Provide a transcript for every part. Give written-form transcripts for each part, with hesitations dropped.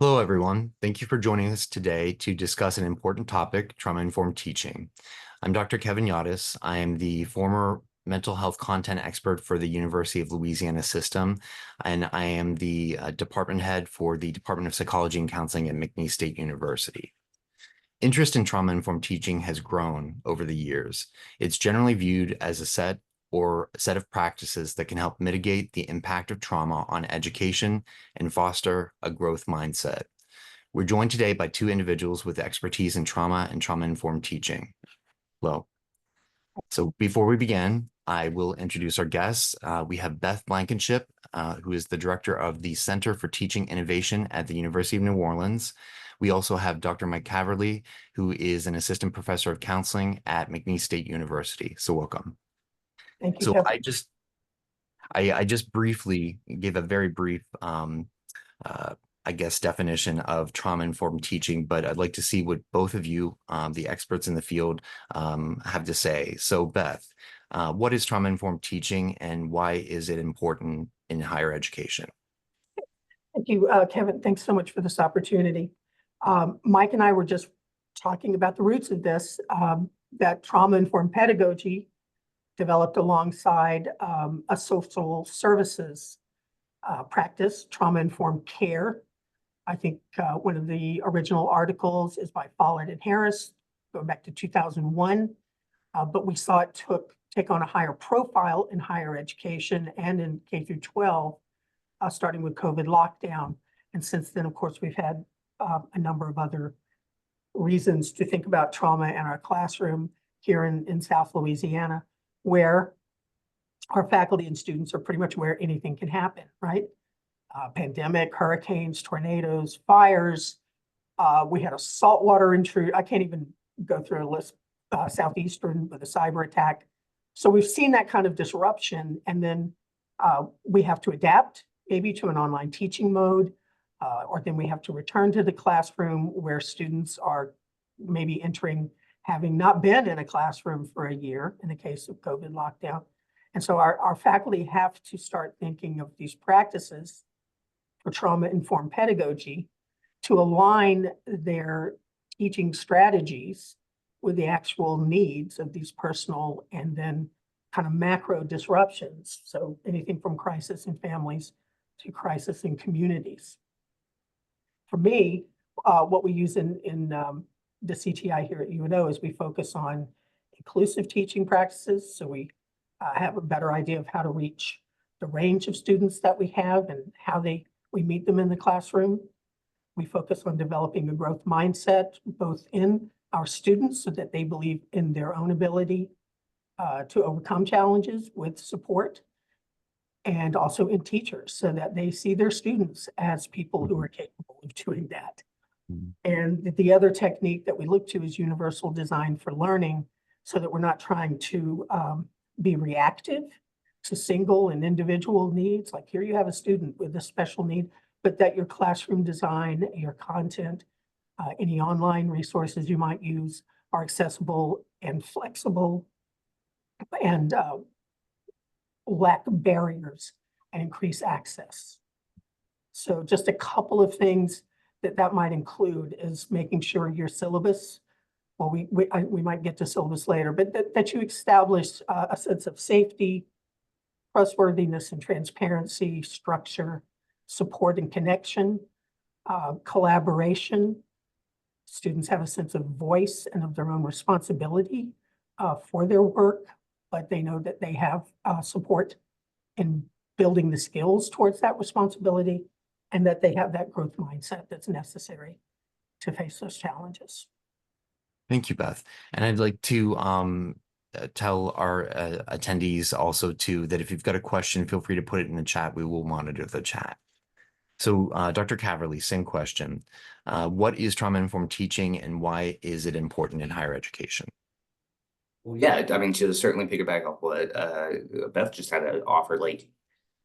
Hello, everyone. Thank you for joining us today to discuss an important topic, trauma-informed teaching. I'm Dr. Kevin Yaudes. I am the former mental health content expert for the University of Louisiana System, and I am the department head for the Department of Psychology and Counseling at McNeese State University. Interest in trauma-informed teaching has grown over the years. It's generally viewed as a set of practices that can help mitigate the impact of trauma on education and foster a growth mindset. We're joined today by two individuals with expertise in trauma and trauma-informed teaching. Hello. So before we begin, I will introduce our guests. We have Beth Blankenship, who is the director of the Center for Teaching Innovation at the University of New Orleans. We also have Dr. Mike Caverly, who is an assistant professor of counseling at McNeese State University. So welcome. Thank you, So Kevin. I just briefly gave a very brief, definition of trauma-informed teaching, but I'd like to see what both of you, the experts in the field, have to say. So Beth, what is trauma-informed teaching and why is it important in higher education? Thank you, Kevin. Thanks so much for this opportunity. Mike and I were just talking about the roots of this, that trauma-informed pedagogy developed alongside a social services practice, trauma-informed care. I think one of the original articles is by Follett and Harris, going back to 2001. But we saw it take on a higher profile in higher education and in K through 12, starting with COVID lockdown. And since then, of course, we've had a number of other reasons to think about trauma in our classroom here in South Louisiana, where our faculty and students are pretty much where anything can happen, right? Pandemic, hurricanes, tornadoes, fires. We had a saltwater intrusion. I can't even go through a list, Southeastern with a cyber attack. So we've seen that kind of disruption, and then we have to adapt maybe to an online teaching mode, or then we have to return to the classroom where students are maybe entering, having not been in a classroom for a year in the case of COVID lockdown. And so our faculty have to start thinking of these practices for trauma-informed pedagogy to align their teaching strategies with the actual needs of these personal and then kind of macro disruptions. So anything from crisis in families to crisis in communities. For me, what we use in the CTI here at UNO is we focus on inclusive teaching practices. So we have a better idea of how to reach the range of students that we have and how we meet them in the classroom. We focus on developing a growth mindset, both in our students so that they believe in their own ability to overcome challenges with support, and also in teachers so that they see their students as people who are capable of doing that. And the other technique that we look to is universal design for learning, so that we're not trying to be reactive to single and individual needs. Like here you have a student with a special need, but that your classroom design, your content, any online resources you might use are accessible and flexible and lack barriers and increase access. So just a couple of things that might include is making sure your syllabus, well, we might get to syllabus later, but that you establish a sense of safety, trustworthiness and transparency, structure, support and connection, collaboration. Students have a sense of voice and of their own responsibility for their work, but they know that they have support in building the skills towards that responsibility, and that they have that growth mindset that's necessary to face those challenges. Thank you, Beth. And I'd like to tell our attendees also too that if you've got a question, feel free to put it in the chat. We will monitor the chat. So Dr. Caverly, same question. What is trauma-informed teaching and why is it important in higher education? Well, yeah, I mean, to certainly piggyback off what Beth just had to offer, like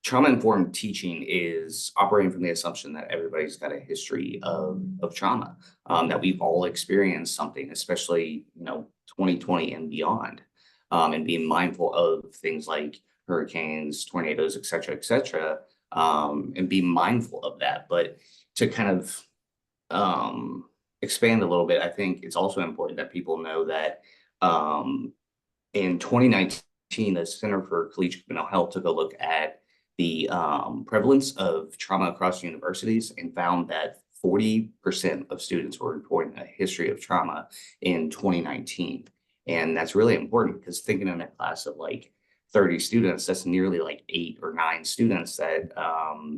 trauma-informed teaching is operating from the assumption that everybody's got a history of trauma, that we've all experienced something, especially, 2020 and beyond, and being mindful of things like hurricanes, tornadoes, et cetera, and be mindful of that. But to kind of expand a little bit, I think it's also important that people know that in 2019, the Center for Collegiate Mental Health took a look at the prevalence of trauma across universities and found that 40% of students were reporting a history of trauma in 2019. And that's really important because thinking in a class of like 30 students, that's nearly like 8 or 9 students that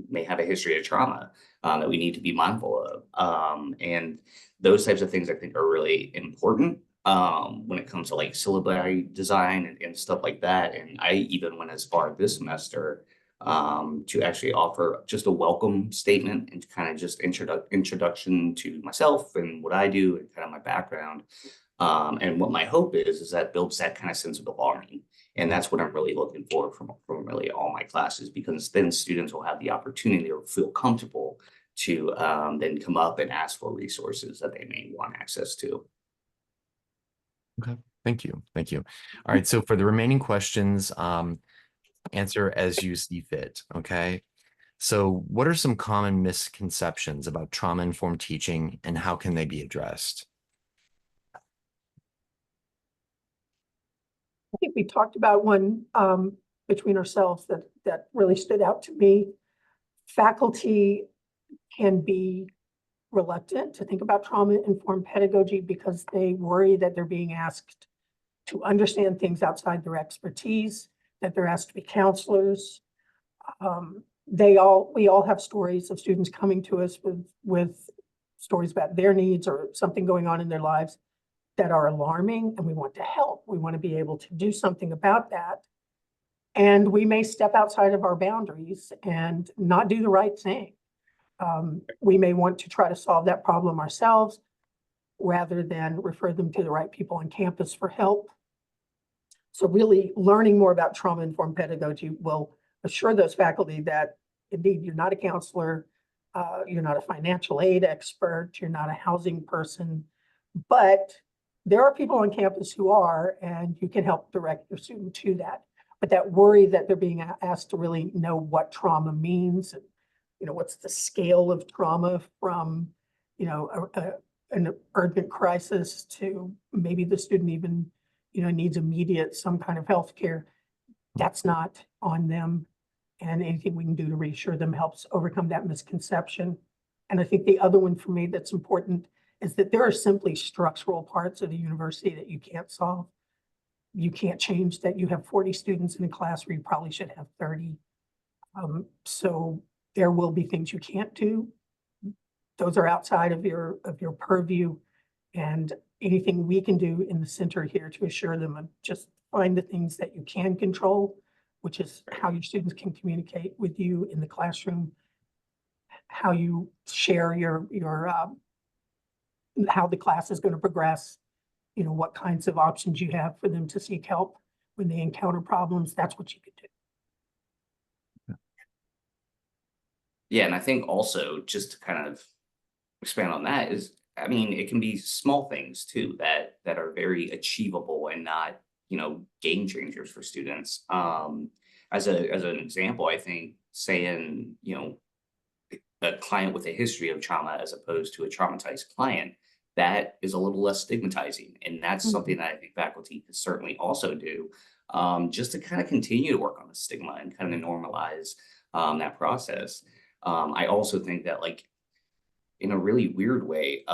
may have a history of trauma that we need to be mindful of. And those types of things I think are really important when it comes to like syllabi design and stuff like that. And I even went as far this semester to actually offer just a welcome statement and kind of just introduction to myself and what I do and kind of my background. And what my hope is that builds that kind of sense of belonging. And that's what I'm really looking for from really all my classes, because then students will have the opportunity or feel comfortable to then come up and ask for resources that they may want access to. Okay, thank you. Thank you. All right, so for the remaining questions, answer as you see fit, okay? So what are some common misconceptions about trauma-informed teaching and how can they be addressed? I think we talked about one between ourselves that really stood out to me. Faculty can be reluctant to think about trauma-informed pedagogy because they worry that they're being asked to understand things outside their expertise, that they're asked to be counselors. We all have stories of students coming to us with stories about their needs or something going on in their lives that are alarming, and we want to help. We want to be able to do something about that. And we may step outside of our boundaries and not do the right thing. We may want to try to solve that problem ourselves rather than refer them to the right people on campus for help. So really learning more about trauma-informed pedagogy will assure those faculty that indeed you're not a counselor, you're not a financial aid expert, you're not a housing person, but there are people on campus who are, and you can help direct your student to that. But that worry that they're being asked to really know what trauma means, and what's the scale of trauma from an urgent crisis to maybe the student even needs immediate some kind of health care. That's not on them, and anything we can do to reassure them helps overcome that misconception. And I think the other one for me that's important is that there are simply structural parts of the university that you can't solve. You can't change that you have 40 students in a class where you probably should have 30. So there will be things you can't do. Those are outside of your purview, and anything we can do in the center here to assure them of just find the things that you can control, which is how your students can communicate with you in the classroom, how you share your how the class is going to progress, what kinds of options you have for them to seek help when they encounter problems. That's what you could do. Yeah, and I think also just to kind of expand on that is, I mean, it can be small things too that are very achievable and not, game changers for students. As an example, I think saying, a client with a history of trauma as opposed to a traumatized client, that is a little less stigmatizing. And that's something that I think faculty could certainly also do, just to kind of continue to work on the stigma and kind of normalize that process. I also think that, like, in a really weird way,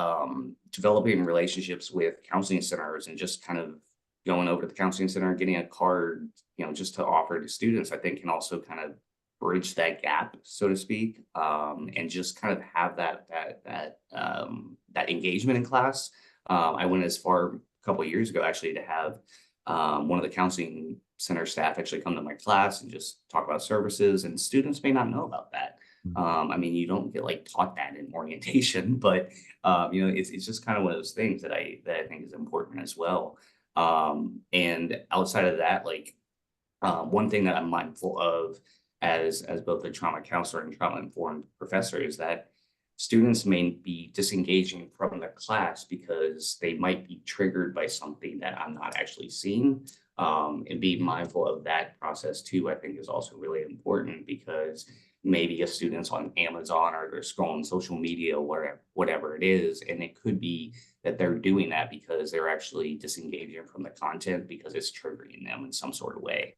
developing relationships with counseling centers and just kind of going over to the counseling center and getting a card, just to offer to students, I think can also kind of bridge that gap, so to speak, and just kind of have that engagement in class. I went as far a couple of years ago actually to have one of the counseling center staff actually come to my class and just talk about services, and students may not know about that. I mean, you don't get like taught that in orientation, but it's just kind of one of those things that I think is important as well. And outside of that, like one thing that I'm mindful of as both a trauma counselor and trauma informed professor is that students may be disengaging from the class because they might be triggered by something that I'm not actually seeing. And being mindful of that process too, I think is also really important, because maybe a student's on Amazon or they're scrolling social media or whatever it is. And it could be that they're doing that because they're actually disengaging from the content because it's triggering them in some sort of way.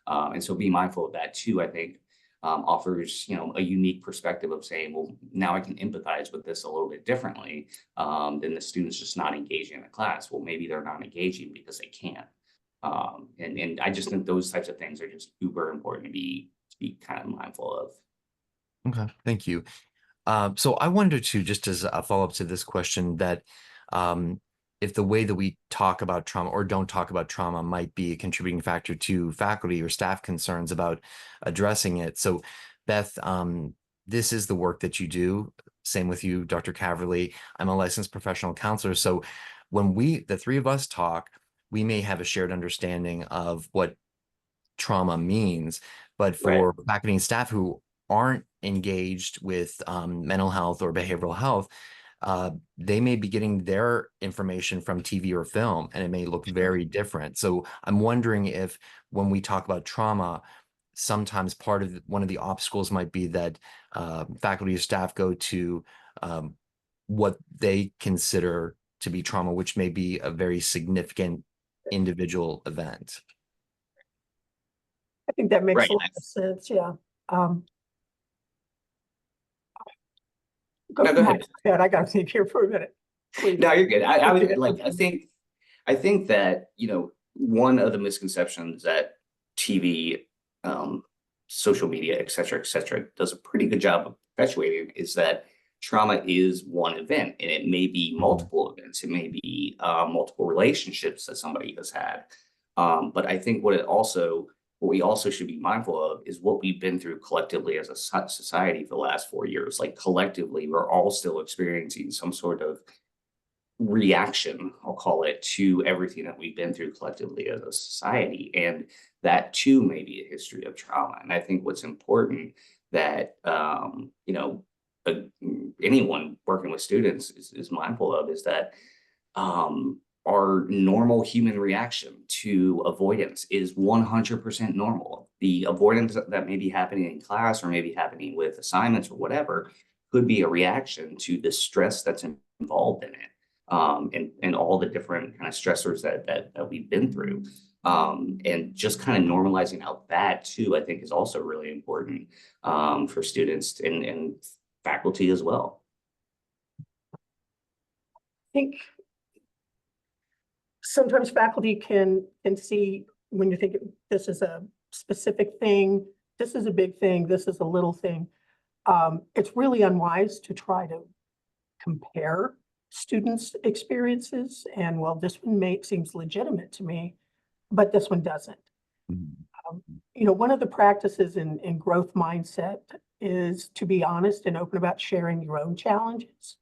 And so be mindful of that too, I think, offers, a unique perspective of saying, well, now I can empathize with this a little bit differently than the students just not engaging in the class. Well, maybe they're not engaging because they can't. And I just think those types of things are just uber important to be kind of mindful of. Okay, thank you. So I wondered too, just as a follow-up to this question, that if the way that we talk about trauma or don't talk about trauma might be a contributing factor to faculty or staff concerns about addressing it. So Beth, this is the work that you do. Same with you, Dr. Caverly. I'm a licensed professional counselor. So when the three of us talk, we may have a shared understanding of what trauma means, but for faculty and staff who aren't engaged with mental health or behavioral health, they may be getting their information from TV or film, and it may look very different. So I'm wondering if when we talk about trauma, sometimes one of the obstacles might be that faculty or staff go to what they consider to be trauma, which may be a very significant individual event. I think that makes Right. a lot of sense. Yeah. No, go ahead. I got to think here for a minute. Please. No, you're good. I would like, I think that, one of the misconceptions that TV, social media, et cetera, does a pretty good job of perpetuating is that trauma is one event, and it may be multiple events. It may be multiple relationships that somebody has had. But I think what we also should be mindful of is what we've been through collectively as a society for the last 4 years. Like collectively, we're all still experiencing some sort of reaction, I'll call it, to everything that we've been through collectively as a society. And that too may be a history of trauma. And I think what's important that, anyone working with students is mindful of is that our normal human reaction to avoidance is 100% normal. The avoidance that may be happening in class or maybe happening with assignments or whatever could be a reaction to the stress that's involved in it, and all the different kind of stressors that we've been through. And just kind of normalizing out that too, I think is also really important for students and faculty as well. I think sometimes faculty can see when you're thinking this is a specific thing, this is a big thing, this is a little thing. It's really unwise to try to compare students' experiences. And well, this one seems legitimate to me, but this one doesn't. One of the practices in growth mindset is to be honest and open about sharing your own challenges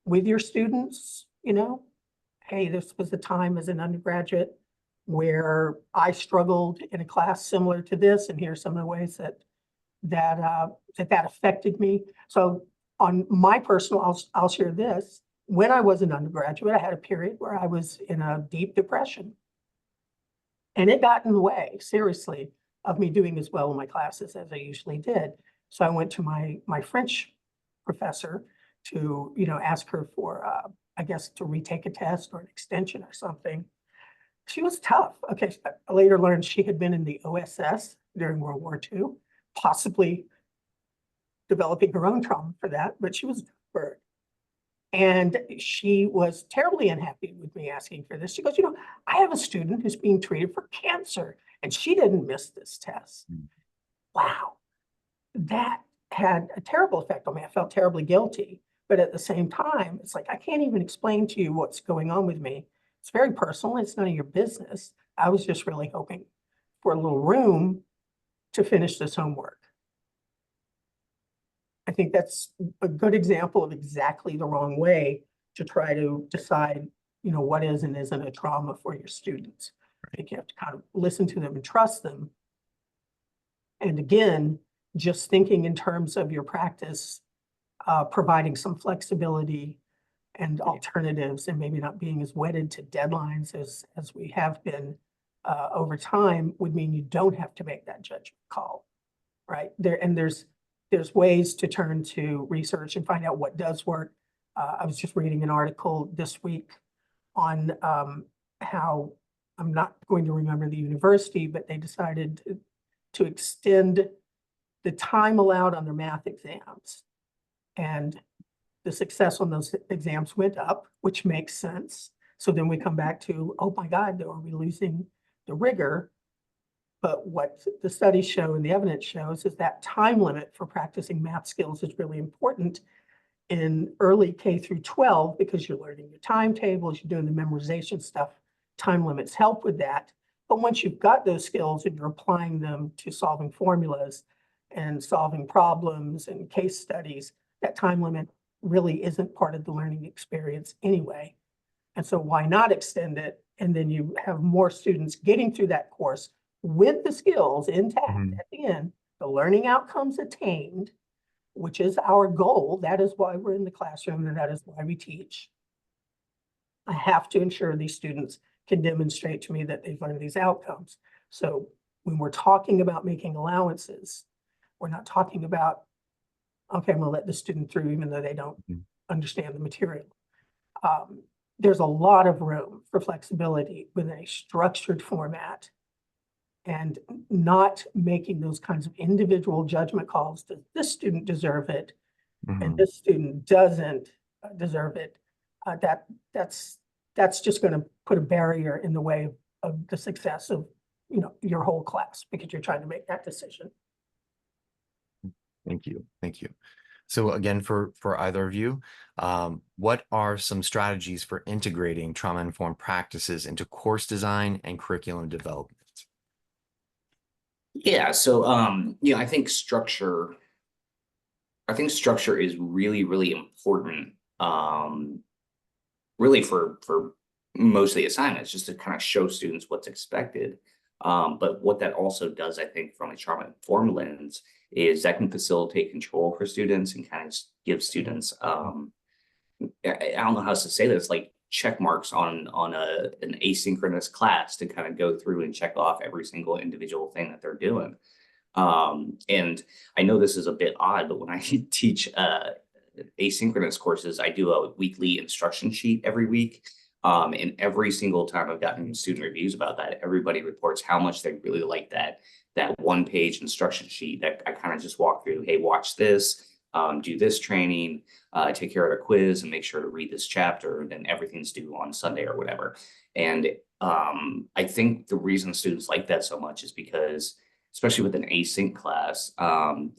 with your students. Hey, this was the time as an undergraduate where I struggled in a class similar to this, and here's some of the ways that affected me. So on my personal, I'll share this. When I was an undergraduate, I had a period where I was in a deep depression, and it got in the way, seriously, of me doing as well in my classes as I usually did. So I went to my French professor to ask her for I guess to retake a test or an extension or something. She was tough. Okay, I later learned she had been in the OSS during World War II, possibly developing her own trauma for that, but she was hurt. And she was terribly unhappy with me asking for this. She goes, I have a student who's being treated for cancer, and she didn't miss this test. Wow. That had a terrible effect on me. I felt terribly guilty. But at the same time, it's like, I can't even explain to you what's going on with me. It's very personal. It's none of your business. I was just really hoping for a little room to finish this homework. I think that's a good example of exactly the wrong way to try to decide, what is and isn't a trauma for your students. I think you have to kind of listen to them and trust them. And again, just thinking in terms of your practice, providing some flexibility and alternatives, and maybe not being as wedded to deadlines as we have been over time would mean you don't have to make that judgment call, right? There's there's ways to turn to research and find out what does work. I was just reading an article this week on how, I'm not going to remember the university, but they decided to extend the time allowed on their math exams. And the success on those exams went up, which makes sense. So then we come back to, oh my God, are we losing the rigor? But what the studies show and the evidence shows is that time limit for practicing math skills is really important in early K through 12, because you're learning your timetables, you're doing the memorization stuff. Time limits help with that. But once you've got those skills and you're applying them to solving formulas and solving problems and case studies, that time limit really isn't part of the learning experience anyway. And so why not extend it? And then you have more students getting through that course with the skills intact at the end, the learning outcomes attained, which is our goal. That is why we're in the classroom and that is why we teach. I have to ensure these students can demonstrate to me that they've learned these outcomes. So when we're talking about making allowances, we're not talking about, okay, I'm gonna let the student through even though they don't understand the material. There's a lot of room for flexibility within a structured format and not making those kinds of individual judgment calls. Does this student deserve it? And this student doesn't deserve it. That's just going to put a barrier in the way of the success of, you know, your whole class, because you're trying to make that decision. Thank you. Thank you. So again, for either of you, what are some strategies for integrating trauma-informed practices into course design and curriculum development? Yeah, so you know, I think structure is really, really important. Really for most of the assignments, just to kind of show students what's expected. But what that also does, I think, from a trauma-informed lens, is that can facilitate control for students and kind of give students, I don't know how else to say this, like check marks on an asynchronous class to kind of go through and check off every single individual thing that they're doing. And I know this is a bit odd, but when I teach asynchronous courses, I do a weekly instruction sheet every week. And every single time I've gotten student reviews about that, everybody reports how much they really like that one-page instruction sheet that I kind of just walk through. Hey, watch this, do this training, take care of the quiz, and make sure to read this chapter. And then everything's due on Sunday or whatever. And I think the reason students like that so much is because, especially with an async class,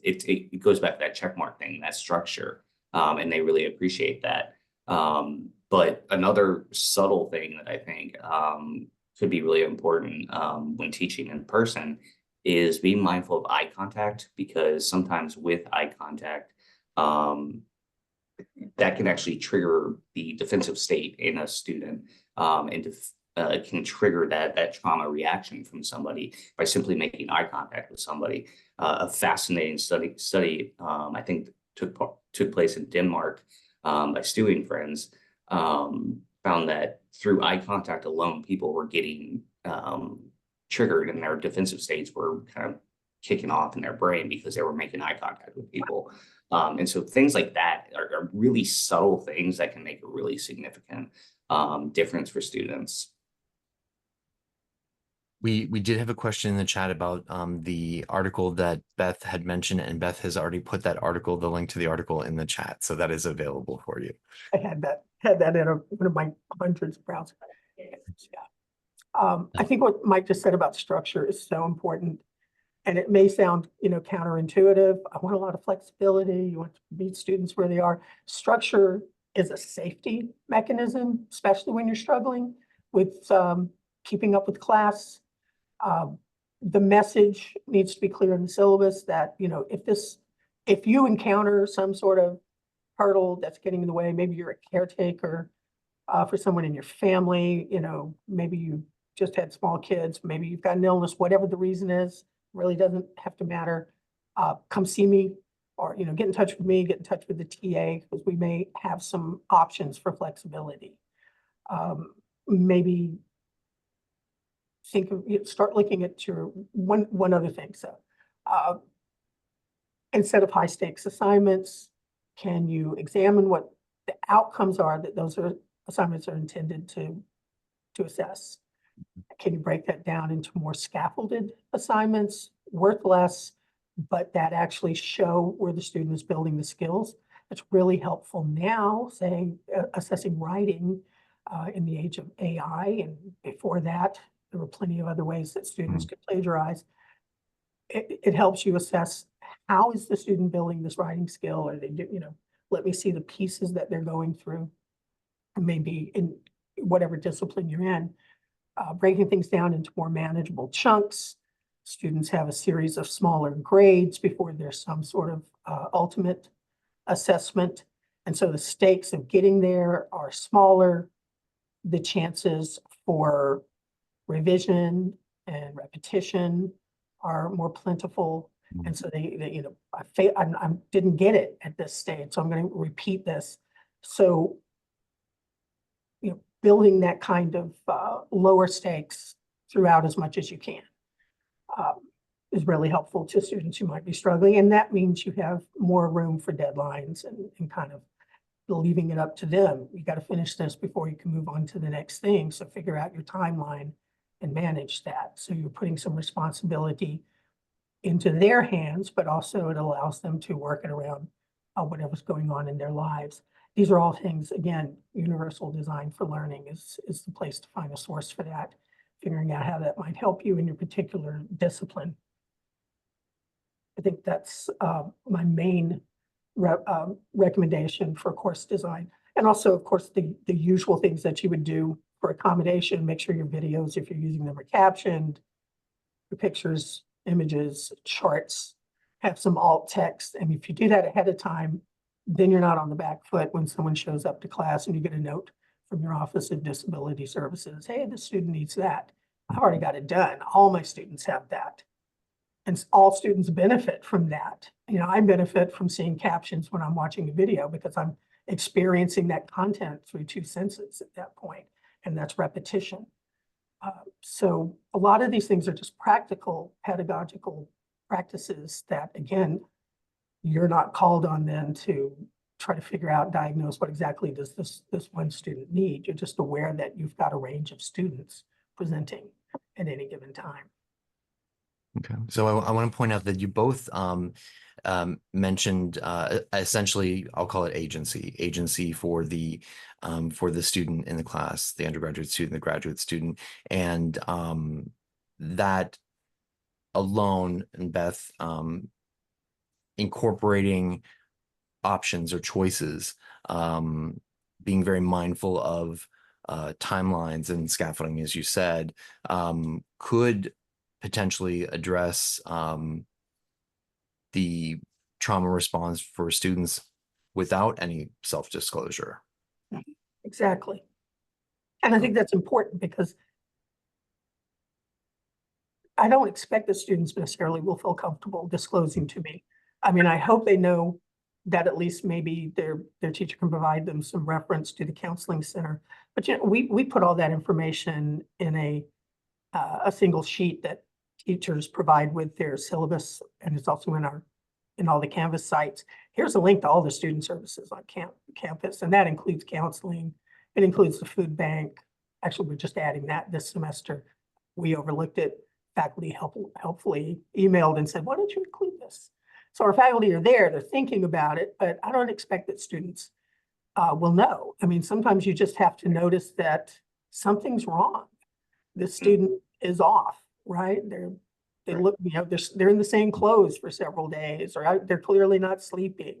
it goes back to that check mark thing, that structure, and they really appreciate that. But another subtle thing that I think could be really important when teaching in person is being mindful of eye contact, because sometimes with eye contact, that can actually trigger the defensive state in a student, and can trigger that trauma reaction from somebody by simply making eye contact with somebody. A fascinating study I think took place in Denmark by Stu and friends, found that through eye contact alone, people were getting triggered and their defensive states were kind of kicking off in their brain because they were making eye contact with people. And so things like that are really subtle things that can make a really significant difference for students. We did have a question in the chat about the article that Beth had mentioned, and Beth has already put that article, the link to the article, in the chat, so that is available for you. I had that in one of my hundreds of browsers. Yeah. I think what Mike just said about structure is so important, and it may sound, you know, counterintuitive. I want a lot of flexibility. You want to meet students where they are. Structure is a safety mechanism, especially when you're struggling with keeping up with class. The message needs to be clear in the syllabus that, you know, if you encounter some sort of hurdle that's getting in the way, maybe you're a caretaker for someone in your family, you know, maybe you just had small kids, maybe you've got an illness, whatever the reason is, really doesn't have to matter. Come see me, or, you know, get in touch with me, get in touch with the TA, because we may have some options for flexibility. Maybe start looking at your one other thing. So instead of high stakes assignments, can you examine what the outcomes are that those assignments are intended to assess? Can you break that down into more scaffolded assignments, worth less, but that actually show where the student is building the skills? It's really helpful now, saying assessing writing in the age of AI, and before that, there were plenty of other ways that students could plagiarize. It helps you assess, how is the student building this writing skill? Are they, let me see the pieces that they're going through, maybe in whatever discipline you're in. Breaking things down into more manageable chunks. Students have a series of smaller grades before there's some sort of ultimate assessment. And so the stakes of getting there are smaller. The chances for revision and repetition are more plentiful. And so they I didn't get it at this stage, so I'm going to repeat this. So, building that kind of lower stakes throughout as much as you can is really helpful to students who might be struggling. And that means you have more room for deadlines and kind of leaving it up to them. You got to finish this before you can move on to the next thing. So figure out your timeline and manage that. So you're putting some responsibility into their hands, but also it allows them to work it around whatever's going on in their lives. These are all things, again, universal design for learning is the place to find a source for that, figuring out how that might help you in your particular discipline. I think that's my main recommendation for course design. And also, of course, the usual things that you would do for accommodation. Make sure your videos, if you're using them, are captioned, your pictures, images, charts, have some alt text. And if you do that ahead of time, then you're not on the back foot when someone shows up to class and you get a note from your Office of Disability Services. Hey, the student needs that. I've already got it done. All my students have that. And all students benefit from that. I benefit from seeing captions when I'm watching a video because I'm experiencing that content through two senses at that point, and that's repetition. So a lot of these things are just practical pedagogical practices that, again, you're not called on then to try to figure out, diagnose what exactly does this one student need. You're just aware that you've got a range of students presenting at any given time. Okay, so I want to point out that you both mentioned essentially, I'll call it agency for the student in the class, the undergraduate student, the graduate student, and that alone, and Beth, incorporating options or choices, being very mindful of timelines and scaffolding, as you said, could potentially address the trauma response for students without any self-disclosure. Exactly. And I think that's important because I don't expect that students necessarily will feel comfortable disclosing to me. I mean, I hope they know that at least maybe their teacher can provide them some reference to the counseling center. But we put all that information in a single sheet that teachers provide with their syllabus, and it's also in all the Canvas sites. Here's a link to all the student services on campus, and that includes counseling. It includes the food bank. Actually, we're just adding that this semester. We overlooked it. Faculty helpfully emailed and said, why don't you include this? So our faculty are there, they're thinking about it, but I don't expect that students will know. I mean, sometimes you just have to notice that something's wrong. The student is off, right? They look, they're in the same clothes for several days, or they're clearly not sleeping.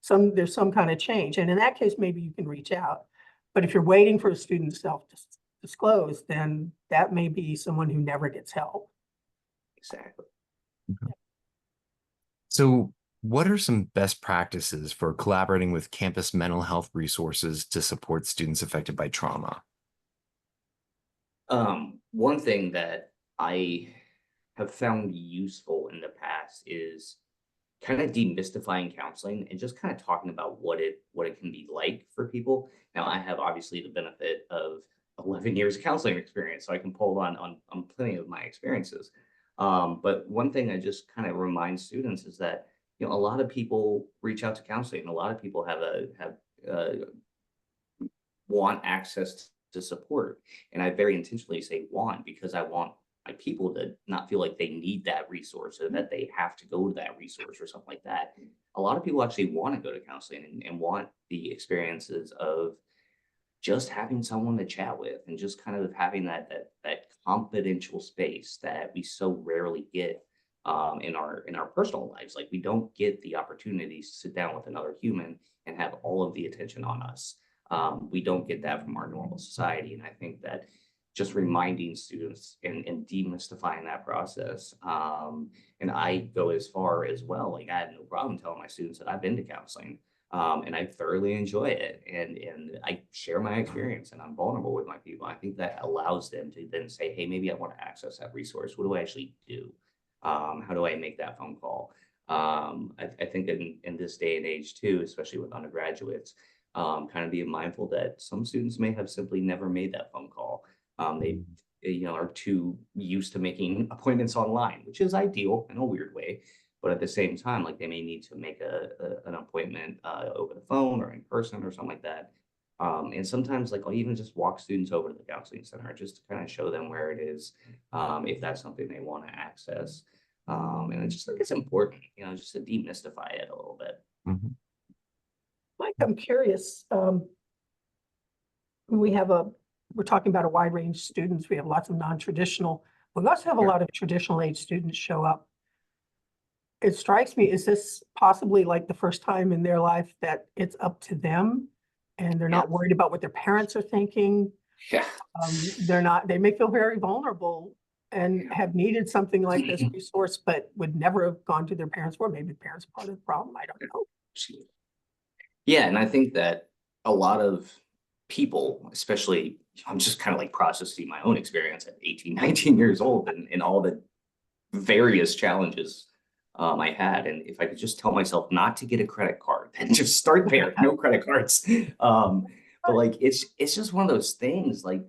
There's some kind of change. And in that case, maybe you can reach out. But if you're waiting for a student to self-disclose, then that may be someone who never gets help. Exactly. Okay. So what are some best practices for collaborating with campus mental health resources to support students affected by trauma? One thing that I have found useful in the past is kind of demystifying counseling and just kind of talking about what it can be like for people. Now, I have obviously the benefit of 11 years of counseling experience, so I can pull on plenty of my experiences. But one thing I just kind of remind students is that you know, a lot of people reach out to counseling, and a lot of people want access to support. And I very intentionally say want, because I want my people to not feel like they need that resource or that they have to go to that resource or something like that. A lot of people actually want to go to counseling and want the experiences of just having someone to chat with and just kind of having that confidential space that we so rarely get in our personal lives. Like, we don't get the opportunities to sit down with another human and have all of the attention on us. We don't get that from our normal society, and I think that just reminding students and demystifying that process. And I go as far as well. Like, I have no problem telling my students that I've been to counseling. And I thoroughly enjoy it, and I share my experience, and I'm vulnerable with my people. I think that allows them to then say, hey, maybe I want to access that resource. What do I actually do? How do I make that phone call? I think in this day and age too, especially with undergraduates, kind of being mindful that some students may have simply never made that phone call. They are too used to making appointments online, which is ideal in a weird way. But at the same time, like, they may need to make an appointment over the phone or in person or something like that. And sometimes, like, I'll even just walk students over to the counseling center just to kind of show them where it is, if that's something they want to access. And I just think it's important, just to demystify it a little bit. Mhm. Mike, I'm curious. We're talking about a wide range of students. We have lots of non-traditional, but we also have a lot of traditional age students show up. It strikes me, is this possibly like the first time in their life that it's up to them and they're not worried about what their parents are thinking? Yeah. They may feel very vulnerable and have needed something like this resource, but would never have gone to their parents, or maybe the parents are part of the problem. I don't know. Yeah, and I think that a lot of people, especially, I'm just kind of like processing my own experience at 18, 19 years old, and all the various challenges I had. And if I could just tell myself not to get a credit card, then just start there, no credit cards. But like, it's just one of those things, like,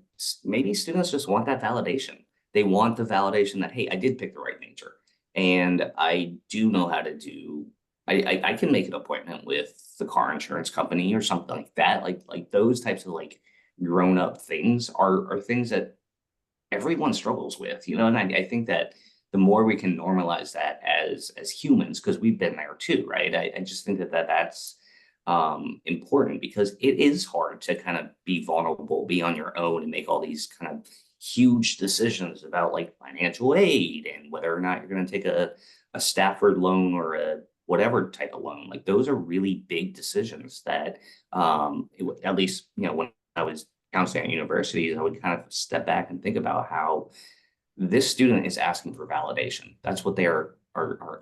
maybe students just want that validation. They want the validation that, hey, I did pick the right major, and I do know how to do, I can make an appointment with the car insurance company or something like that. Like those types of like grown up things are things that everyone struggles with, and I think that the more we can normalize that as humans, because we've been there too, right? I just think that's important, because it is hard to kind of be vulnerable, be on your own, and make all these kind of huge decisions about like financial aid and whether or not you're going to take a Stafford loan or a whatever type of loan. Like, those are really big decisions that at least, when I was counseling at universities, I would kind of step back and think about how this student is asking for validation. That's what they are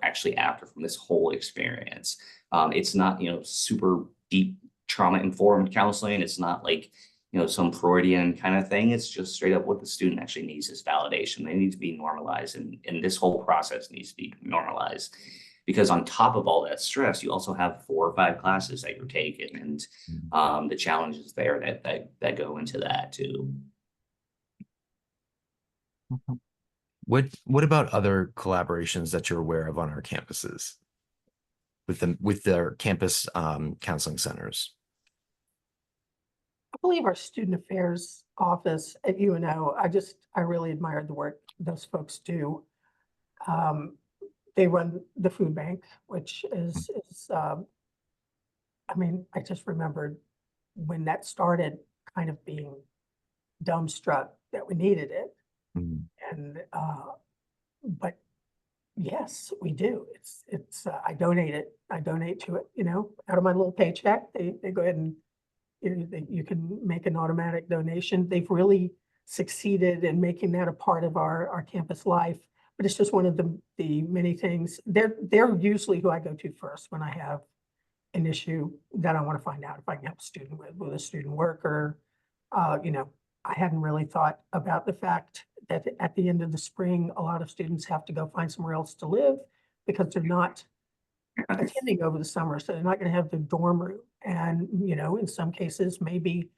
actually after from this whole experience. It's not, super deep trauma-informed counseling. It's not like, some Freudian kind of thing. It's just straight up what the student actually needs is validation. They need to be normalized, and this whole process needs to be normalized. Because on top of all that stress, you also have 4 or 5 classes that you're taking, and the challenges there that go into that too. What about other collaborations that you're aware of on our campuses with their campus counseling centers? I believe our student affairs office at UNO, I really admire the work those folks do. They run the food bank, which is I just remembered when that started, kind of being dumbstruck that we needed it. Mhm. And but yes, we do. I donate it. I donate to it, out of my little paycheck. They go ahead and you can make an automatic donation. They've really succeeded in making that a part of our campus life. But it's just one of the many things. They're usually who I go to first when I have an issue that I want to find out if I can help a student with a student worker. I hadn't really thought about the fact that at the end of the spring, a lot of students have to go find somewhere else to live because they're not attending over the summer, so they're not going to have their dorm room. And, in some cases, maybe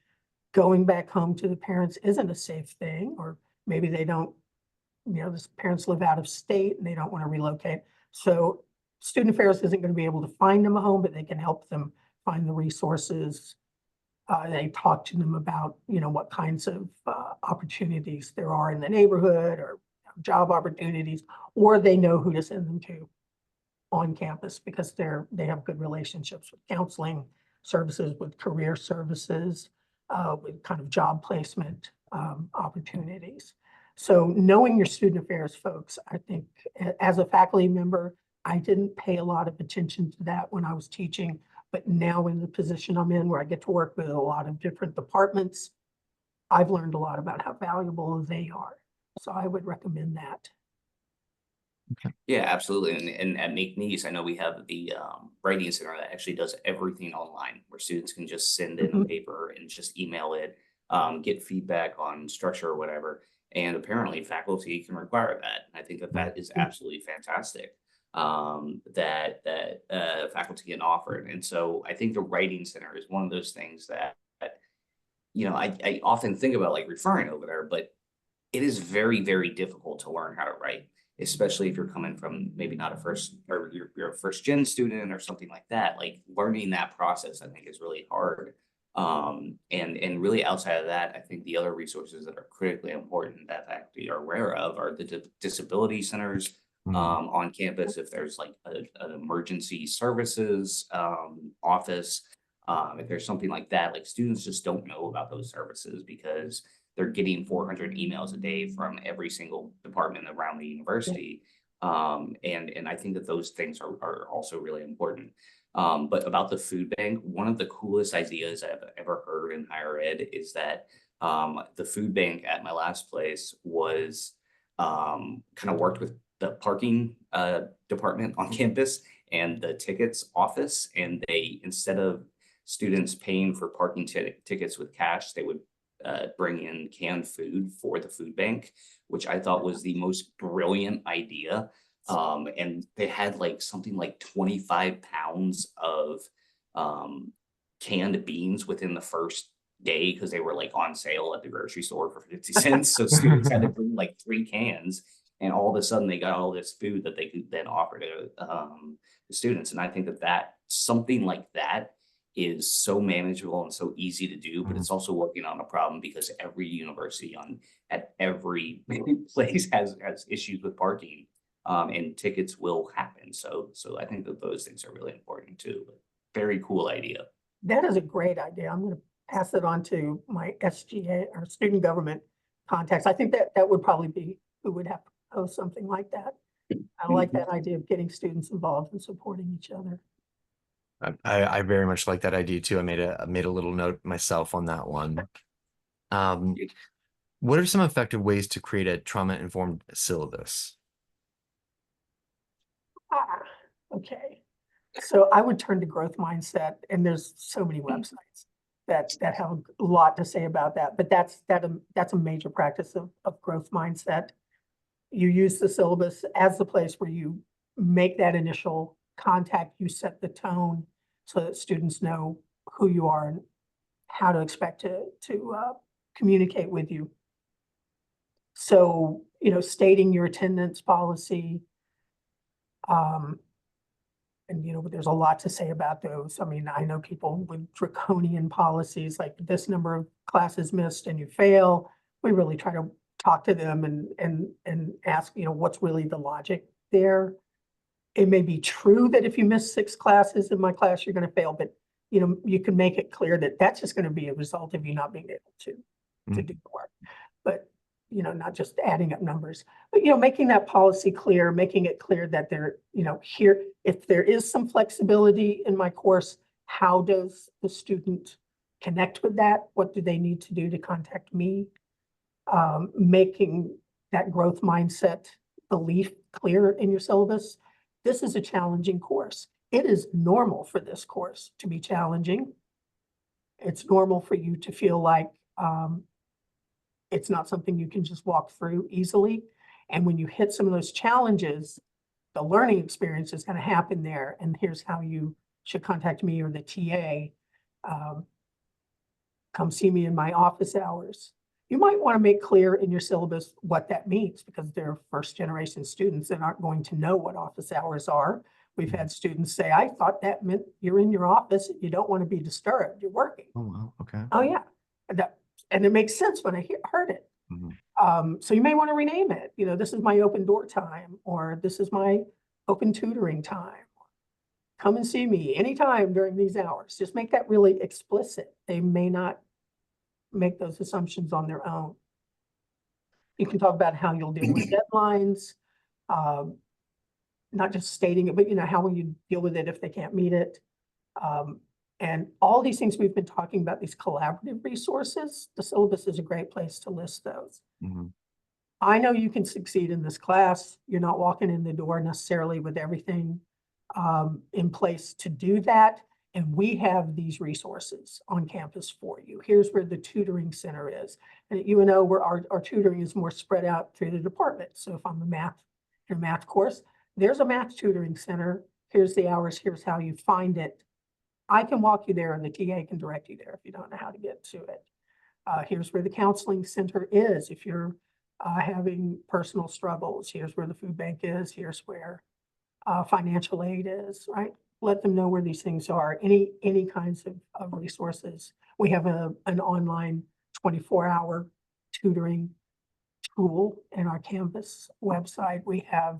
going back home to the parents isn't a safe thing, or maybe they don't, the parents live out of state and they don't want to relocate. So Student Affairs isn't going to be able to find them a home, but they can help them find the resources. They talk to them about, what kinds of opportunities there are in the neighborhood or job opportunities, or they know who to send them to on campus because they have good relationships with counseling services, with career services, with kind of job placement opportunities. So knowing your student affairs folks, I think as a faculty member, I didn't pay a lot of attention to that when I was teaching, but now in the position I'm in where I get to work with a lot of different departments, I've learned a lot about how valuable they are. So I would recommend that. Yeah, absolutely. And at McNeese, I know we have the writing center that actually does everything online, where students can just send in a paper and just email it, get feedback on structure or whatever. And apparently faculty can require that. And I think that is absolutely fantastic, that faculty can offer it. And so I think the writing center is one of those things that I often think about like referring over there, but it is very, very difficult to learn how to write, especially if you're coming from maybe not a first, or you're a first gen student or something like that. Like learning that process, I think, is really hard. And really outside of that, I think the other resources that are critically important that faculty are aware of are the disability centers on campus. If there's like an emergency services office, if there's something like that, like students just don't know about those services because they're getting 400 emails a day from every single department around the university. And I think that those things are also really important. But about the food bank, one of the coolest ideas I've ever heard in higher ed is that the food bank at my last place was kind of worked with the parking department on campus and the tickets office. And they, instead of students paying for parking tickets with cash, they would bring in canned food for the food bank, which I thought was the most brilliant idea. And they had like something like 25 pounds of canned beans within the first day because they were like on sale at the grocery store for 50 cents. So students had to bring like 3 cans, and all of a sudden they got all this food that they could then offer to the students. And I think that something like that is so manageable and so easy to do, but it's also working on a problem because every university at every place has issues with parking, and tickets will happen. So I think that those things are really important too. But very cool idea. That is a great idea. I'm going to pass it on to my SGA or student government contacts. I think that would probably be who would have to post something like that. I like that idea of getting students involved and supporting each other. I very much like that idea too. I made a little note myself on that one. What are some effective ways to create a trauma-informed syllabus? Okay. So I would turn to growth mindset, and there's so many websites that have a lot to say about that. But that's a major practice of growth mindset. You use the syllabus as the place where you make that initial contact, you set the tone so that students know who you are and how to expect to communicate with you. So, stating your attendance policy, and, there's a lot to say about those. I mean, I know people with draconian policies, like this number of classes missed and you fail. We really try to talk to them and ask, what's really the logic there. It may be true that if you miss 6 classes in my class, you're going to fail, but you can make it clear that that's just going to be a result of you not being able to do the work. But not just adding up numbers, but making that policy clear, making it clear that here, if there is some flexibility in my course, how does the student connect with that? What do they need to do to contact me? Making that growth mindset belief clear in your syllabus. This is a challenging course. It is normal for this course to be challenging. It's normal for you to feel like it's not something you can just walk through easily. And when you hit some of those challenges, the learning experience is going to happen there. And here's how you should contact me or the TA. Come see me in my office hours. You might want to make clear in your syllabus what that means, because they're first generation students that aren't going to know what office hours are. We've had students say, I thought that meant you're in your office and you don't want to be disturbed, you're working. Oh, wow. Okay. Oh, yeah. And it makes sense when I heard it. Mhm. So you may want to rename it, this is my open door time, or this is my open tutoring time. Come and see me anytime during these hours. Just make that really explicit. They may not make those assumptions on their own. You can talk about how you'll deal with deadlines, not just stating it, but how will you deal with it if they can't meet it? And all these things we've been talking about, these collaborative resources, the syllabus is a great place to list those. Mhm. I know you can succeed in this class. You're not walking in the door necessarily with everything in place to do that. And we have these resources on campus for you. Here's where the tutoring center is. And at UNO, where our tutoring is more spread out through the department. So if I'm in a math course, there's a math tutoring center. Here's the hours, here's how you find it. I can walk you there and the TA can direct you there if you don't know how to get to it. Here's where the counseling center is. If you're having personal struggles, here's where the food bank is. Here's where financial aid is, right? Let them know where these things are. Any kinds of resources. We have an online 24-hour tutoring tool in our Canvas website. We have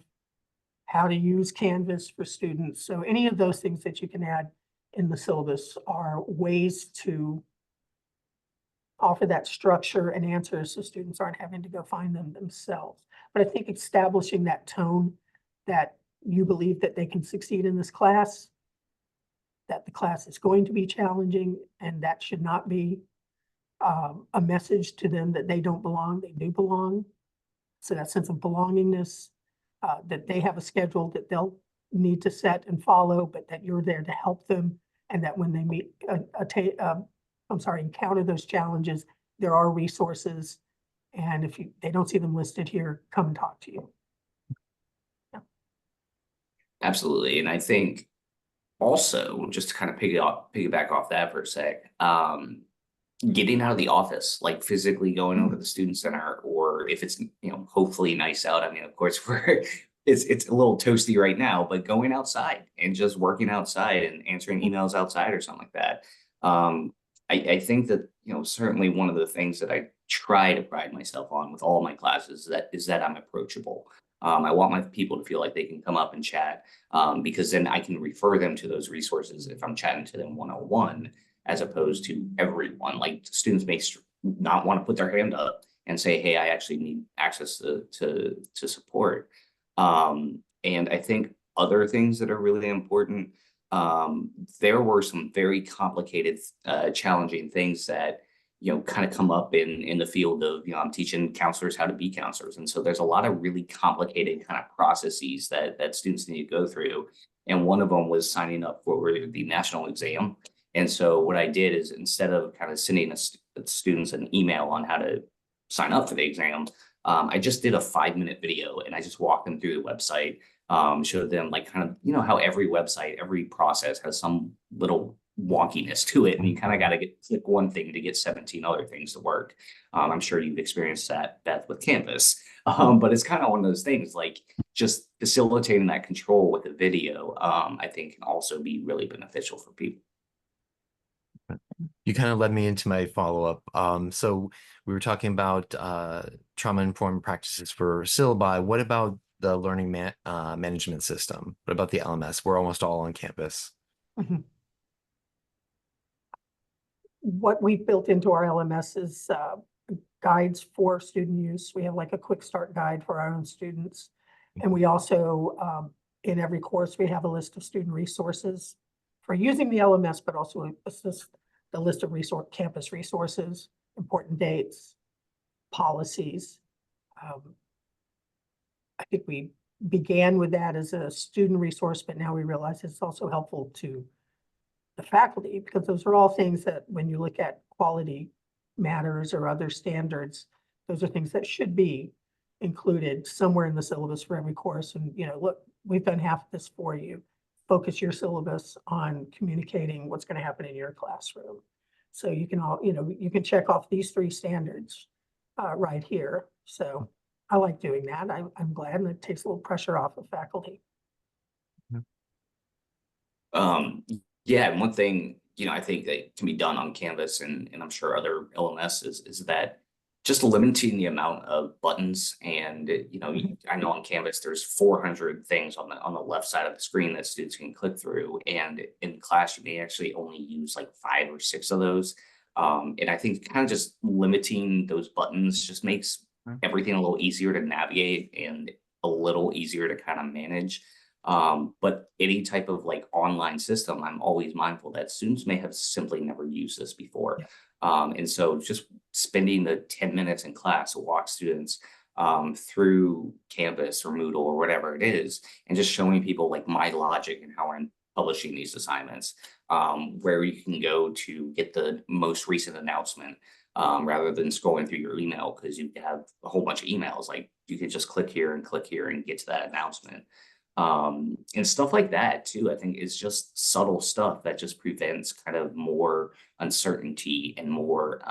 how to use Canvas for students. So any of those things that you can add in the syllabus are ways to offer that structure and answers so students aren't having to go find them themselves. But I think establishing that tone that you believe that they can succeed in this class, that the class is going to be challenging, and that should not be a message to them that they don't belong, they do belong. So that sense of belongingness, that they have a schedule that they'll need to set and follow, but that you're there to help them, and that when they encounter those challenges, there are resources, and if they don't see them listed here, come and talk to you. Absolutely. And I think also, just to kind of piggyback off that for a sec, getting out of the office, like physically going over to the student center, or if it's, hopefully nice out. I mean, of course, it's a little toasty right now, but going outside and just working outside and answering emails outside or something like that. I think that, certainly one of the things that I try to pride myself on with all my classes is that I'm approachable. I want my people to feel like they can come up and chat, because then I can refer them to those resources if I'm chatting to them one-on-one, as opposed to everyone. Like, students may not want to put their hand up and say, hey, I actually need access to support. And I think other things that are really important, there were some very complicated, challenging things that kind of come up in the field of, I'm teaching counselors how to be counselors. And so there's a lot of really complicated kind of processes that students need to go through. And one of them was signing up for the national exam. And so what I did is, instead of kind of sending students an email on how to sign up for the exam, I just did a 5-minute video, and I just walked them through the website, showed them like kind of, how every website, every process has some little wonkiness to it, and you kind of got to click one thing to get 17 other things to work. I'm sure you've experienced that, Beth, with Canvas, but it's kind of one of those things, like just facilitating that control with a video, I think can also be really beneficial for people. You kind of led me into my follow-up. So we were talking about trauma-informed practices for syllabi. What about the learning management system? What about the LMS? We're almost all on campus. Mm-hmm. What we've built into our LMS is guides for student use. We have like a quick start guide for our own students. And we also, in every course, we have a list of student resources for using the LMS, but also the list of campus resources, important dates, policies. I think we began with that as a student resource, but now we realize it's also helpful to the faculty, because those are all things that when you look at quality matters or other standards, those are things that should be included somewhere in the syllabus for every course. And, look, we've done half of this for you. Focus your syllabus on communicating what's going to happen in your classroom. So you can you can check off these 3 standards right here. So I like doing that. I'm glad, and it takes a little pressure off of faculty. Um, yeah, and one thing, I think that can be done on Canvas and I'm sure other LMS is that just limiting the amount of buttons and Mhm. I know on Canvas there's 400 things on the left side of the screen that students can click through, and in class you may actually only use like 5 or 6 of those. And I think kind of just limiting those buttons just makes everything a little easier to navigate and a little easier to kind of manage. But any type of like online system, I'm always mindful that students may have simply never used this before. Yeah. And so just spending the 10 minutes in class to walk students through Canvas or Moodle or whatever it is, and just showing people like my logic and how I'm publishing these assignments, where you can go to get the most recent announcement, rather than scrolling through your email because you have a whole bunch of emails. Like you could just click here and get to that announcement. And stuff like that too, I think is just subtle stuff that just prevents kind of more uncertainty and more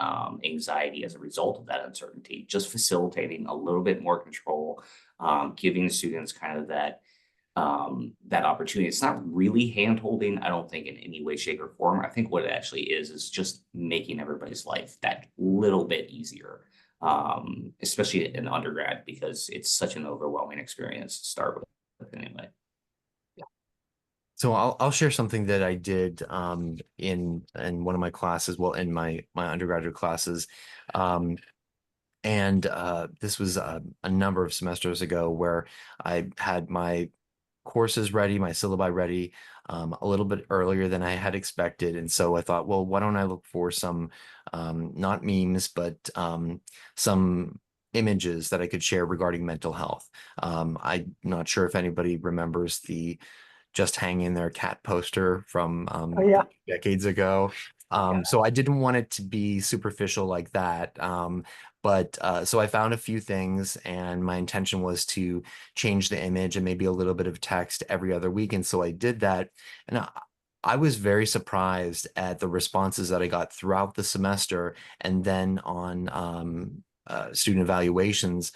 anxiety as a result of that uncertainty, just facilitating a little bit more control, giving students kind of that opportunity. It's not really hand holding, I don't think, in any way, shape, or form. I think what it actually is just making everybody's life that little bit easier, especially in undergrad, because it's such an overwhelming experience to start with anyway. So I'll share something that I did in one of my classes, well, in my undergraduate classes. Um, and this was a number of semesters ago where I had my courses ready, my syllabi ready, a little bit earlier than I had expected. And so I thought, well, why don't I look for some, not memes, but some images that I could share regarding mental health. I'm not sure if anybody remembers the Just Hang in There cat poster from Oh, yeah. decades ago. Yeah. So I didn't want it to be superficial like that. But so I found a few things, and my intention was to change the image and maybe a little bit of text every other week. And so I did that. And I was very surprised at the responses that I got throughout the semester and then on student evaluations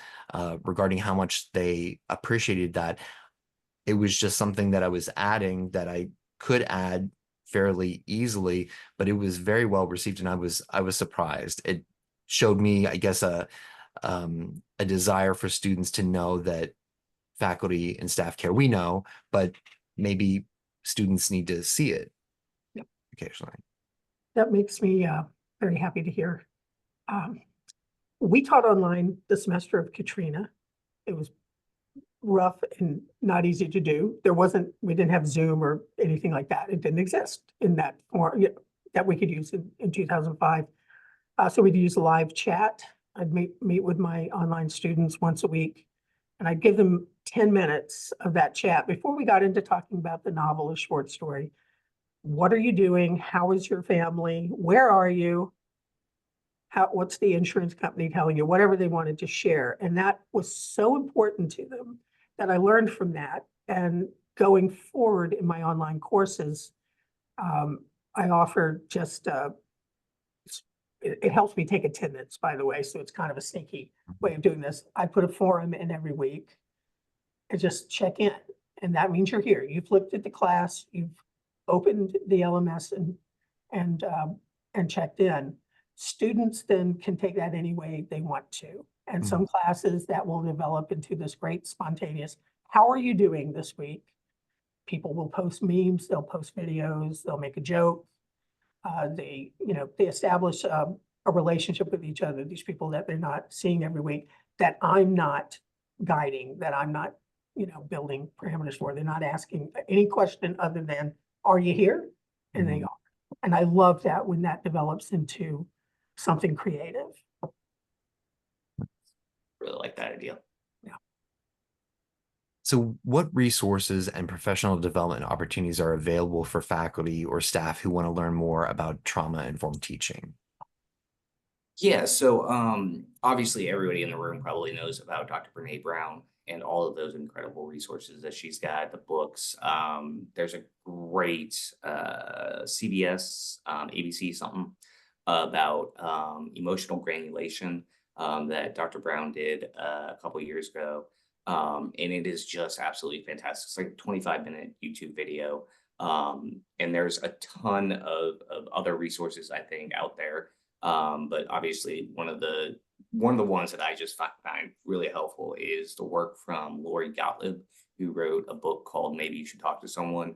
regarding how much they appreciated that. It was just something that I was adding that I could add fairly easily, but it was very well received, and I was surprised. It showed me, I guess, a desire for students to know that faculty and staff care. We know, but maybe students need to see it Yep. occasionally. That makes me very happy to hear. We taught online the semester of Katrina. It was rough and not easy to do. We didn't have Zoom or anything like that. It didn't exist in that form that we could use in 2005. So we'd use live chat. I'd meet with my online students once a week, and I'd give them 10 minutes of that chat before we got into talking about the novel or short story. What are you doing? How is your family? Where are you? What's the insurance company telling you? Whatever they wanted to share. And that was so important to them that I learned from that. And going forward in my online courses, I offer just, it helps me take attendance, by the way. So it's kind of a sneaky way of doing this. I put a forum in every week and just check in. And that means you're here. You've looked at the class, you've opened the LMS and checked in. Students then can take that any way they want to. And some classes that will develop into this great spontaneous, how are you doing this week? People will post memes, they'll post videos, they'll make a joke. They establish a relationship with each other, these people that they're not seeing every week, that I'm not guiding, that I'm not, building parameters for. They're not asking any question other than, are you here? And they are. And I love that when that develops into something creative. Really like that idea. Yeah. So what resources and professional development opportunities are available for faculty or staff who want to learn more about trauma-informed teaching? Yeah, so obviously everybody in the room probably knows about Dr. Brene Brown and all of those incredible resources that she's got, the books. There's a great CBS, ABC something about emotional granulation that Dr. Brown did a couple years ago. And it is just absolutely fantastic. It's like a 25-minute YouTube video. And there's a ton of other resources, I think, out there. But obviously one of the ones that I just find really helpful is the work from Lori Gottlieb, who wrote a book called Maybe You Should Talk to Someone,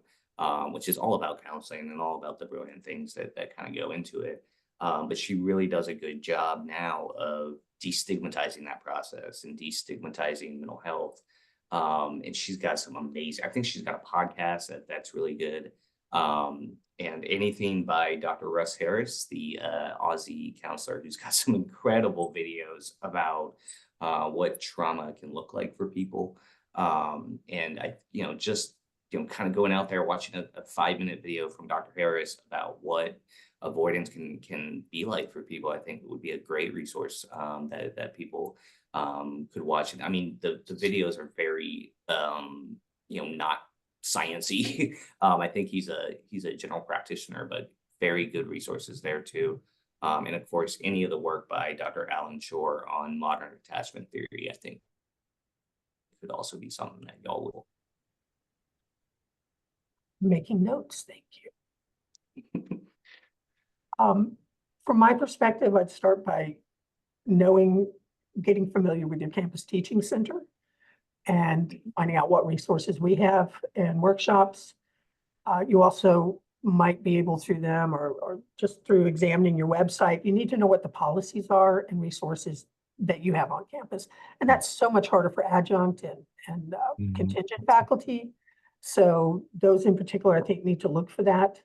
which is all about counseling and all about the brilliant things that kind of go into it. But she really does a good job now of destigmatizing that process and destigmatizing mental health. And she's got some amazing, I think she's got a podcast that's really good. And anything by Dr. Russ Harris, the Aussie counselor, who's got some incredible videos about what trauma can look like for people. And I, just kind of going out there watching a 5-minute video from Dr. Harris about what avoidance can be like for people, I think it would be a great resource that people could watch. I mean, the videos are very not sciency. I think he's a general practitioner, but very good resources there too. And of course, any of the work by Dr. Alan Shore on modern attachment theory, I think could also be something that y'all will. Making notes, thank you. From my perspective, I'd start by getting familiar with your campus teaching center and finding out what resources we have and workshops. You also might be able through them or just through examining your website, you need to know what the policies are and resources that you have on campus. And that's so much harder for adjunct and contingent faculty. So those in particular, I think, need to look for that.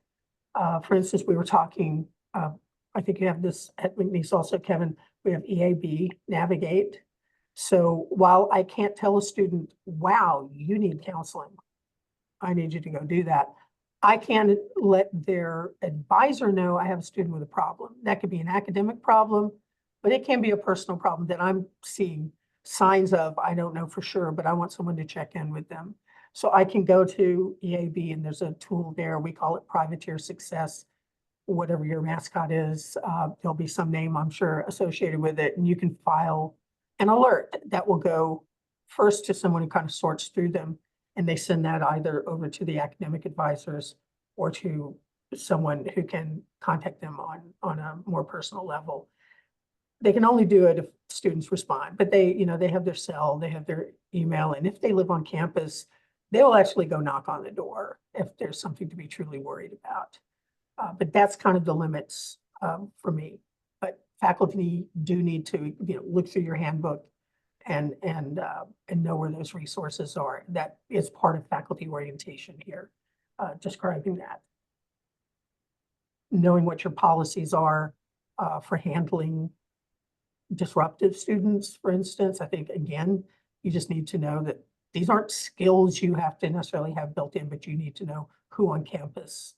For instance, we were talking, I think you have this at McNeese also, Kevin, we have EAB Navigate. So while I can't tell a student, wow, you need counseling, I need you to go do that, I can let their advisor know I have a student with a problem. That could be an academic problem, but it can be a personal problem that I'm seeing signs of. I don't know for sure, but I want someone to check in with them. So I can go to EAB and there's a tool there. We call it Privateer Success. Whatever your mascot is, there'll be some name, I'm sure, associated with it. And you can file an alert that will go first to someone who kind of sorts through them. And they send that either over to the academic advisors or to someone who can contact them on a more personal level. They can only do it if students respond, but they have their cell, they have their email. And if they live on campus, they will actually go knock on the door if there's something to be truly worried about. But that's kind of the limits for me. But faculty do need to look through your handbook and know where those resources are. That is part of faculty orientation here, describing that. Knowing what your policies are for handling disruptive students, for instance. I think, again, you just need to know that these aren't skills you have to necessarily have built in, but you need to know who on campus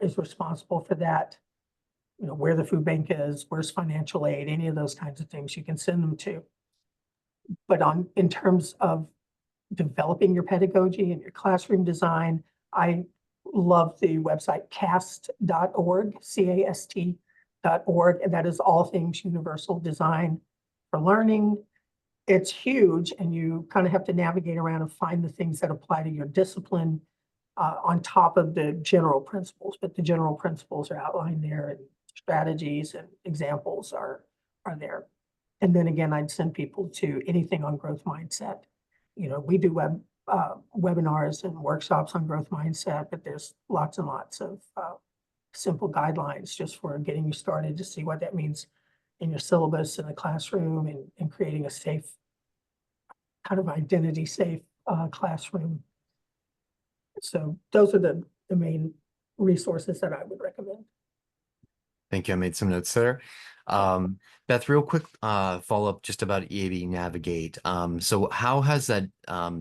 is responsible for that, where the food bank is, where's financial aid, any of those kinds of things you can send them to. But in terms of developing your pedagogy and your classroom design, I love the website cast.org, CAST.org, and that is all things universal design for learning. It's huge, and you kind of have to navigate around and find the things that apply to your discipline on top of the general principles. But the general principles are outlined there, and strategies and examples are there. And then again, I'd send people to anything on growth mindset. We do webinars and workshops on growth mindset, but there's lots and lots of simple guidelines just for getting you started to see what that means in your syllabus in the classroom and creating a safe, kind of identity safe classroom. So those are the main resources that I would recommend. Thank you. I made some notes there. Beth, real quick follow-up just about EAB Navigate. So how has that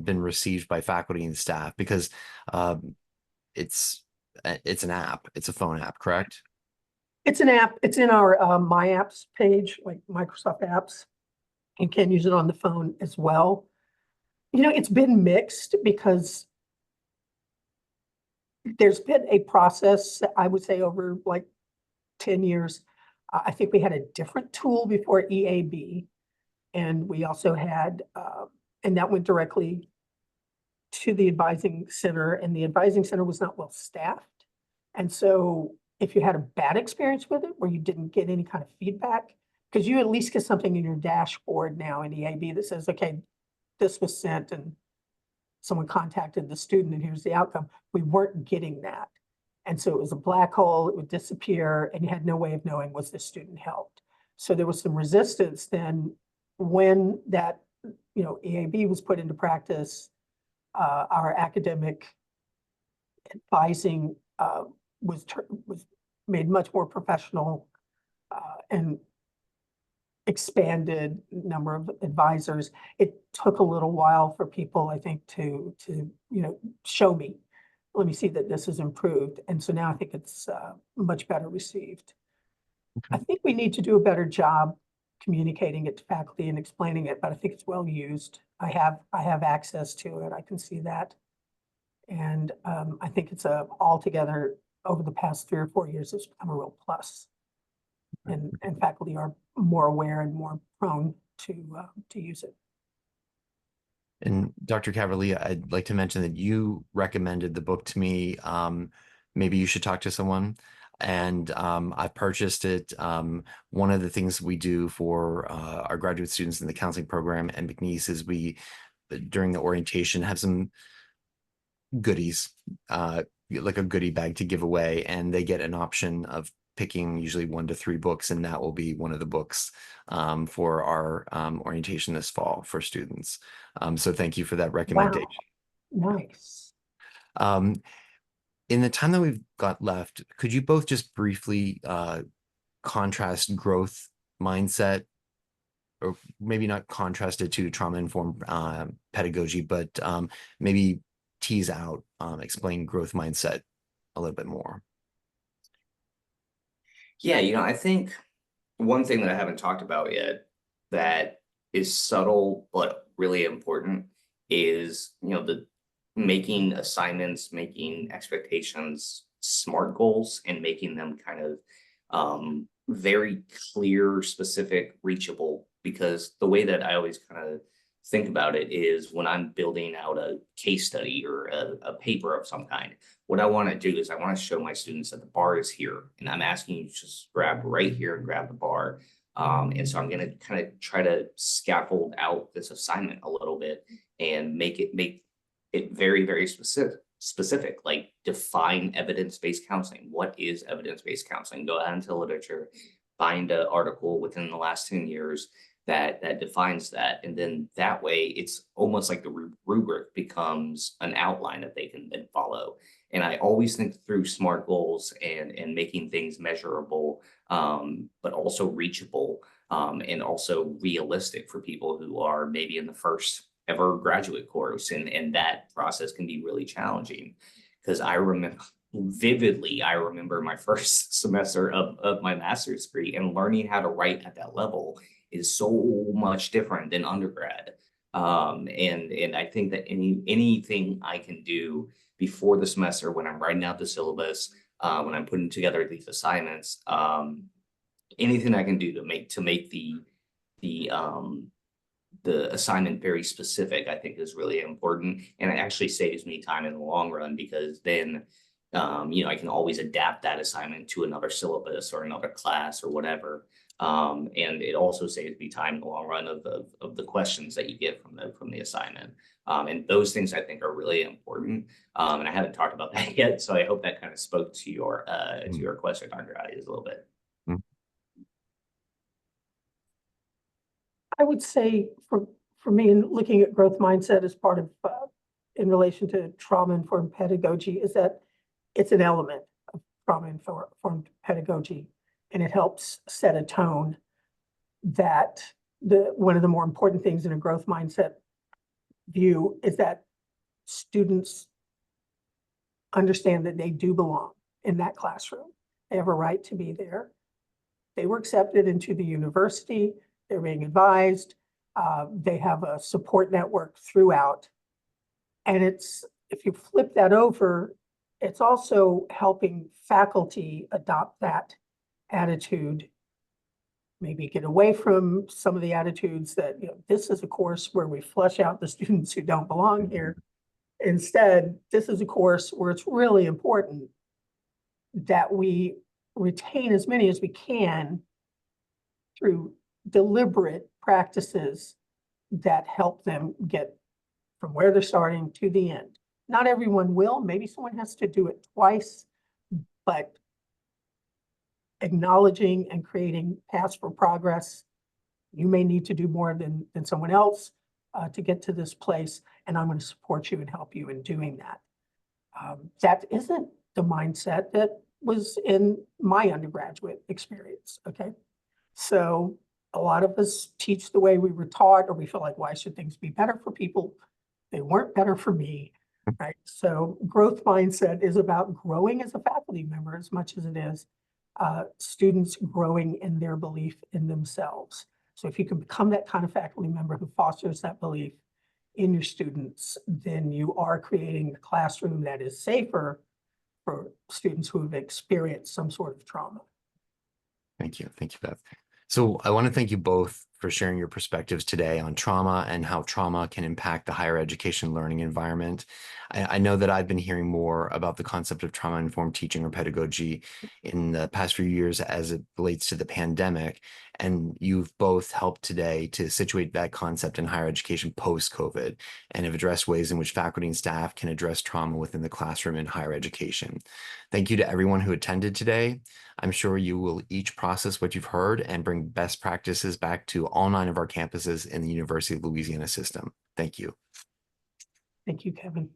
been received by faculty and staff? Because it's an app. It's a phone app, correct? It's an app. It's in our My Apps page, like Microsoft Apps. You can use it on the phone as well. It's been mixed because there's been a process, I would say, over like 10 years. I think we had a different tool before EAB, and we also had, and that went directly to the advising center, and the advising center was not well staffed. And so if you had a bad experience with it, where you didn't get any kind of feedback, because you at least get something in your dashboard now in EAB that says, okay, this was sent and someone contacted the student and here's the outcome. We weren't getting that. And so it was a black hole, it would disappear, and you had no way of knowing was the student helped. So there was some resistance then when that, EAB was put into practice. Our academic advising was made much more professional and expanded number of advisors. It took a little while for people, I think, to show me, let me see that this is improved. And so now I think it's much better received. I think we need to do a better job communicating it to faculty and explaining it, but I think it's well used. I have access to it. I can see that. And I think it's altogether over the past 3 or 4 years, it's become a real plus. And faculty are more aware and more prone to use it. And Dr. Caverly, I'd like to mention that you recommended the book to me. Maybe you should talk to someone. And I've purchased it. One of the things we do for our graduate students in the counseling program and McNeese is we, during the orientation, have some goodies, like a goodie bag to give away, and they get an option of picking usually 1 to 3 books, and that will be one of the books for our orientation this fall for students. So thank you for that recommendation. Wow. Nice. In the time that we've got left, could you both just briefly contrast growth mindset, or maybe not contrast it to trauma-informed pedagogy, but maybe tease out, explain growth mindset a little bit more? Yeah, I think one thing that I haven't talked about yet that is subtle but really important is, the making assignments, making expectations, SMART goals, and making them kind of very clear, specific, reachable. Because the way that I always kind of think about it is when I'm building out a case study or a paper of some kind, what I want to do is I want to show my students that the bar is here, and I'm asking you to just grab right here and grab the bar. And so I'm going to kind of try to scaffold out this assignment a little bit and make it very, very specific, like define evidence-based counseling. What is evidence-based counseling? Go out into literature, find an article within the last 10 years that defines that. And then that way it's almost like the rubric becomes an outline that they can then follow. And I always think through SMART goals and making things measurable, but also reachable, and also realistic for people who are maybe in the first ever graduate course. And that process can be really challenging, because I remember my first semester of my master's degree, and learning how to write at that level is so much different than undergrad. And I think that anything I can do before the semester, when I'm writing out the syllabus, when I'm putting together these assignments, anything I can do to make the assignment very specific, I think is really important. And it actually saves me time in the long run, because then I can always adapt that assignment to another syllabus or another class or whatever. And it also saves me time in the long run of the questions that you get from the assignment. And those things I think are really important. And I haven't talked about that yet, so I hope that kind of spoke to your question, Dr. Yaudes, a little bit. I would say for me, in looking at growth mindset as part of in relation to trauma-informed pedagogy, is that it's an element of trauma-informed pedagogy, and it helps set a tone that one of the more important things in a growth mindset view is that students understand that they do belong in that classroom. They have a right to be there. They were accepted into the university. They're being advised. They have a support network throughout. And if you flip that over, it's also helping faculty adopt that attitude, maybe get away from some of the attitudes that, this is a course where we flush out the students who don't belong here. Instead, this is a course where it's really important that we retain as many as we can through deliberate practices that help them get from where they're starting to the end. Not everyone will, maybe someone has to do it twice, but acknowledging and creating paths for progress. You may need to do more than someone else to get to this place, and I'm going to support you and help you in doing that. That isn't the mindset that was in my undergraduate experience, okay? So a lot of us teach the way we were taught, or we feel like, why should things be better for people? They weren't better for me, right? So growth mindset is about growing as a faculty member as much as it is students growing in their belief in themselves. So if you can become that kind of faculty member who fosters that belief in your students, then you are creating a classroom that is safer for students who have experienced some sort of trauma. Thank you. Thank you, Beth. So I want to thank you both for sharing your perspectives today on trauma and how trauma can impact the higher education learning environment. I know that I've been hearing more about the concept of trauma-informed teaching or pedagogy in the past few years as it relates to the pandemic. And you've both helped today to situate that concept in higher education post-COVID and have addressed ways in which faculty and staff can address trauma within the classroom in higher education. Thank you to everyone who attended today. I'm sure you will each process what you've heard and bring best practices back to all 9 of our campuses in the University of Louisiana system. Thank you. Thank you, Kevin.